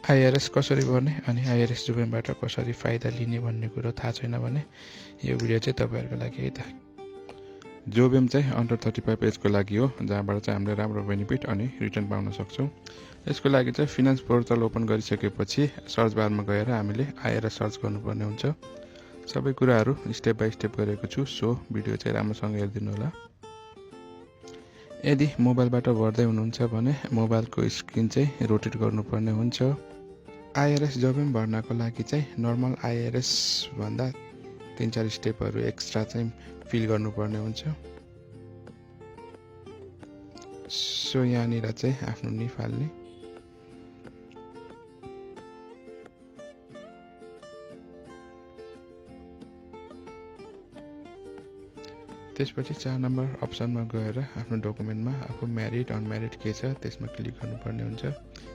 IRS कसरी गर्ने अनि आइआरएस जोबेमबाट कसरी फाइदा लिने भन्ने कुरो थाहा छैन भने यो भिडियो चाहिँ तपाईँहरूको लागि है त। जोबेम चाहिँ अन्डर 35 एजको लागि हो, जहाँबाट चाहिँ हामीले राम्रो बेनिफिट अनि रिटर्न पाउन सक्छौँ। यसको लागि चाहिँ फिनान्स पोर्टल ओपन गरिसकेपछि सर्च बारमा गएर हामीले आइआरएस सर्च गर्नुपर्ने हुन्छ। सबै कुराहरू स्टेप बाई स्टेप गरेको छु, सो भिडियो चाहिँ राम्रोसँग हेरिदिनु होला। यदि मोबाइलबाट भर्दै हुनुहुन्छ भने मोबाइलको स्क्रिन चाहिँ रोटेट गर्नुपर्ने हुन्छ। आइआरएस जोबेम भर्नको लागि चाहिँ नर्मल आइआरएस भन्दा 3-4 स्टेपहरू एक्स्ट्रा चाहिँ फिल गर्नुपर्ने हुन्छ। सो यहाँनिर चाहिँ आफ्नो निफ हाल्ने, त्यसपछि 4 नम्बर अप्सनमा गएर आफ्नो डकुमेन्टमा आफू म्यारिड अनम्यारिड के छ त्यसमा क्लिक गर्नुपर्ने हुन्छ।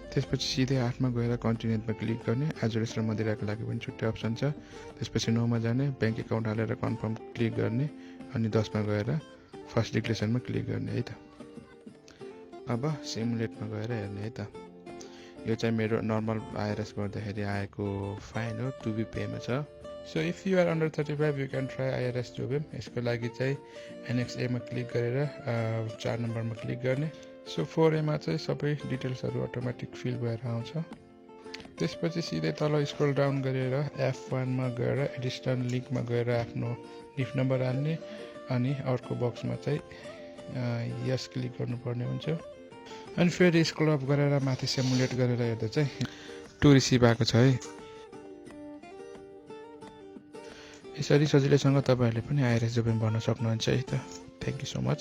त्यसपछि सिधै 8मा गएर कन्टिन्युमा क्लिक गर्ने। एजुरेस र मदिराको लागि पनि छुट्टै अप्सन छ। त्यसपछि 9मा जाने, ब्याङ्क एकाउन्ट हालेर कन्फर्म क्लिक गर्ने अनि 10मा गएर फर्स्ट डिक्लेरेसनमा क्लिक गर्ने है त। अब सिमुलेटमा गएर हेर्ने है त। यो चाहिँ मेरो नर्मल आइआरएस गर्दाखेरि आएको फाइन हो, टु बी पेमा छ। So if you are under 35 you can try IRS जोबेम। यसको लागि चाहिँ एनएक्सएमा क्लिक गरेर 4 नम्बरमा क्लिक गर्ने। सो 4एमा चाहिँ सबै डिटेल्सहरू अटोमेटिक फिल भएर आउँछ। त्यसपछि सिधै तल स्क्रोल डाउन गरेर F1मा गएर एडिसनल लिङ्कमा गएर आफ्नो निफ नम्बर हाल्ने अनि अर्को बक्समा चाहिँ यस क्लिक गर्नुपर्ने हुन्छ। अनि फेरि स्क्रोल अप गरेर माथि सिमुलेट गरेर हेर्दा चाहिँ टु रिसिभ आएको छ है। यसरी सजिलैसँग तपाईँहरूले पनि आइआरएस जोबेम भर्न सक्नुहुन्छ है त। Thank you so much.